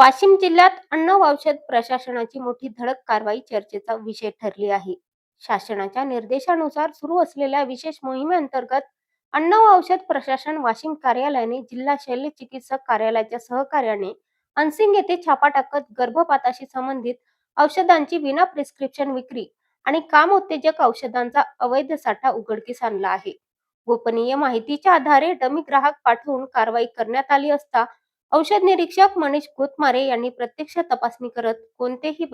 वाशिम जिल्ह्यात अन्न व औषध प्रशासनाची मोठी धडक कारवाई चर्चेचा विषय ठरली आहे. शासनाच्या निर्देशानुसार सुरू असलेल्या विशेष मोहिमेअंतर्गत अन्न व औषध प्रशासन वाशिम कार्यालयाने जिल्हा शल्य चिकित्सक कार्यालयाच्या सहकार्याने अनसिंग येथे छापा टाकत गर्भपाताशी संबंधित औषधांची विना प्रिस्क्रिप्शन विक्री आणि काम उत्तेजक औषधांचा अवैध साठा उघडकीस आणला आहे. गोपनीय माहितीच्या आधारे डमी ग्राहक पाठवून कारवाई करण्यात आली असता औषध निरीक्षक मनीष कोतमारे यांनी प्रत्यक्ष तपासणी करत कोणतेही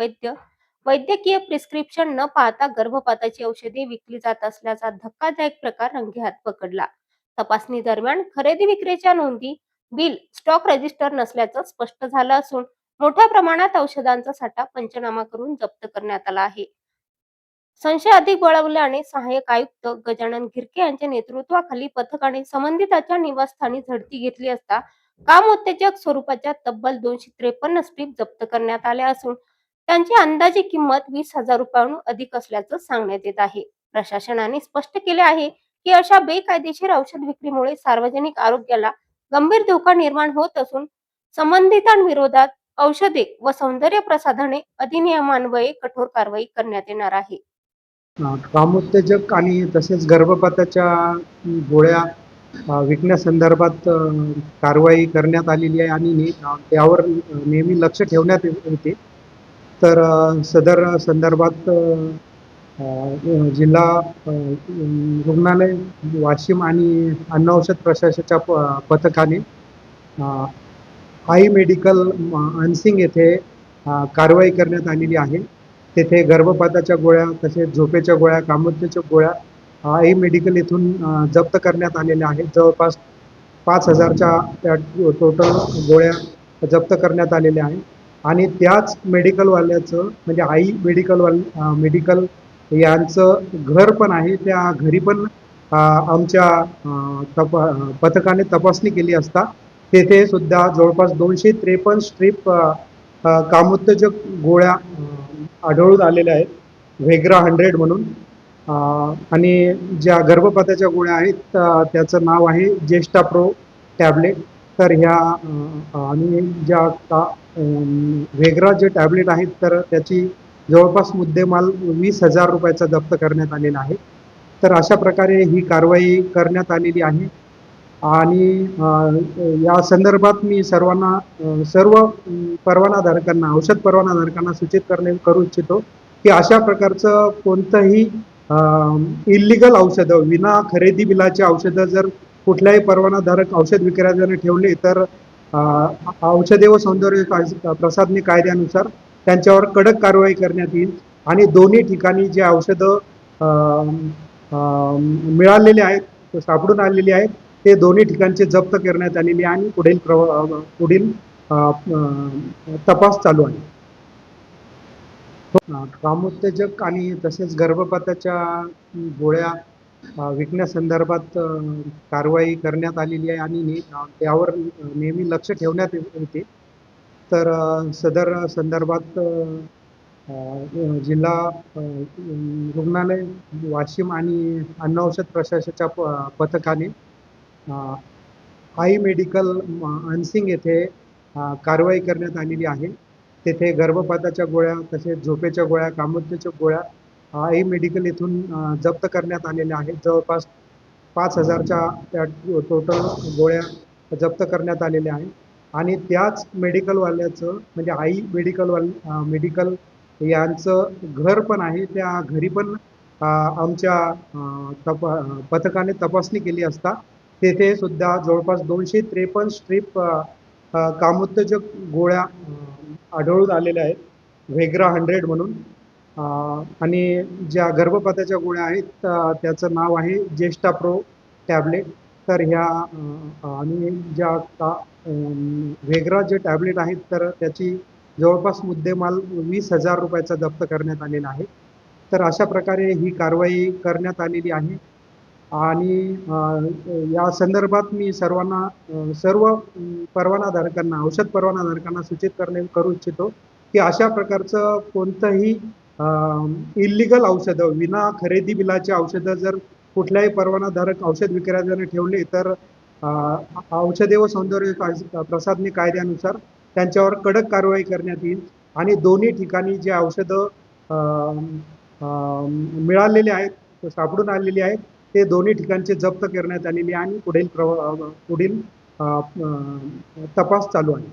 वैद्यकीय प्रिस्क्रिप्शन न पाहता गर्भपाताची औषधे विकली जात असल्याचा धक्कादायक प्रकार रंगेहात पकडला. तपासणी दरम्यान खरेदी विक्रीच्या नोंदी, बिल, स्टॉक रजिस्टर नसल्याचं स्पष्ट झालं असून मोठ्या प्रमाणात औषधांचा साठा पंचनामा करून जप्त करण्यात आला आहे. संशय अधिक बळावल्याने सहाय्यक आयुक्त गजानन घिरके यांच्या नेतृत्वाखाली पथकाने संबंधिताच्या निवासस्थानी झडती घेतली असता काम उत्तेजक स्वरूपाच्या तब्बल 253 स्ट्रीप जप्त करण्यात आल्या असून त्यांची अंदाजे किंमत 20,000 रुपयांहून अधिक असल्याचं सांगण्यात येत आहे. प्रशासनाने स्पष्ट केले आहे की अशा बेकायदेशीर औषध विक्रीमुळे सार्वजनिक आरोग्याला गंभीर धोका निर्माण होत असून संबंधितांविरोधात औषधे व सौंदर्य प्रसाधने अधिनियमान्वये कठोर कारवाई करण्यात येणार आहे. कामोत्तेजक आणि तसेच गर्भपाताच्या गोळ्या विकण्यासंदर्भात कारवाई करण्यात आलेली आहे आणि त्यावर नेहमी लक्ष ठेवण्यात येते. तर सदर संदर्भात जिल्हा रुग्णालय वाशिम आणि अन्न औषध प्रशासनाच्या पथकाने आई मेडिकल अनसिंग येथे कारवाई करण्यात आलेली आहे. तेथे गर्भपाताच्या गोळ्या तसेच झोपेच्या गोळ्या, कामोत्तेजक गोळ्या आई मेडिकल येथून जप्त करण्यात आलेल्या आहेत. जवळपास 5,000च्या त्या टोटल गोळ्या जप्त करण्यात आलेल्या आहेत आणि त्याच मेडिकलवाल्याचं म्हणजे आई मेडिकल यांचं घर पण आहे. त्या घरी पण आमच्या पथकाने तपासणी केली असता तेथे सुद्धा जवळपास 253 स्ट्रीप कामोत्तेजक गोळ्या आढळून आलेल्या आहेत, व्हेग्रा 100 म्हणून. आणि ज्या गर्भपाताच्या गोळ्या आहेत त्याचं नाव आहे ज्येष्ठा प्रो टॅबलेट. तर ह्या आणि ज्या व्हेग्रा जे टॅबलेट आहेत तर त्याची जवळपास मुद्देमाल 20,000 रुपयाचा जप्त करण्यात आलेला आहे. तर अशा प्रकारे ही कारवाई करण्यात आलेली आहे आणि या संदर्भात मी सर्व परवानाधारकांना, औषध परवानाधारकांना सूचित करू इच्छितो की अशा प्रकारचं कोणतंही इल्लिगल औषधं, विना खरेदी बिलाची औषधं जर कुठल्याही परवानाधारक औषध विक्रेत्याने ठेवले तर औषधे व सौंदर्य प्रसाधने कायद्यानुसार त्यांच्यावर कडक कारवाई करण्यात येईल आणि दोन्ही ठिकाणी जे औषधं मिळालेले आहेत, सापडून आलेली आहेत, ते दोन्ही ठिकाणचे जप्त करण्यात आलेले आणि पुढील तपास चालू आहे. कामोत्तेजक आणि तसेच गर्भपाताच्या गोळ्या विकण्यासंदर्भात कारवाई करण्यात आलेली आहे आणि त्यावर नेहमी लक्ष ठेवण्यात येते. तर सदर संदर्भात जिल्हा रुग्णालय वाशिम आणि अन्न औषध प्रशासनाच्या पथकाने आई मेडिकल अनसिंग येथे कारवाई करण्यात आलेली आहे. तेथे गर्भपाताच्या गोळ्या तसेच झोपेच्या गोळ्या, कामोत्तेजक गोळ्या आई मेडिकल येथून जप्त करण्यात आलेल्या आहेत. जवळपास 5,000च्या त्या टोटल गोळ्या जप्त करण्यात आलेल्या आहेत आणि त्याच मेडिकलवाल्याचं म्हणजे आई मेडिकल यांचं घर पण आहे. त्या घरी पण आमच्या पथकाने तपासणी केली असता तेथे सुद्धा जवळपास 253 स्ट्रीप कामोत्तेजक गोळ्या आढळून आलेल्या आहेत, व्हेग्रा 100 म्हणून. आणि ज्या गर्भपाताच्या गोळ्या आहेत त्याचं नाव आहे ज्येष्ठा प्रो टॅबलेट. तर ह्या आणि ज्या व्हेग्रा जे टॅबलेट आहेत तर त्याची जवळपास मुद्देमाल 20,000 रुपयाचा जप्त करण्यात आलेला आहे. तर अशा प्रकारे ही कारवाई करण्यात आलेली आहे आणि या संदर्भात मी सर्व परवानाधारकांना, औषध परवानाधारकांना सूचित करू इच्छितो की अशा प्रकारचं कोणतंही इल्लिगल औषधं, विना खरेदी बिलाची औषधं जर कुठल्याही परवानाधारक औषध विक्रेत्याने ठेवले तर औषधे व सौंदर्य प्रसाधने कायद्यानुसार त्यांच्यावर कडक कारवाई करण्यात येईल आणि दोन्ही ठिकाणी जे औषधं मिळालेले आहेत, सापडून आलेली आहेत, ते दोन्ही ठिकाणचे जप्त करण्यात आलेली आणि पुढील तपास चालू आहे.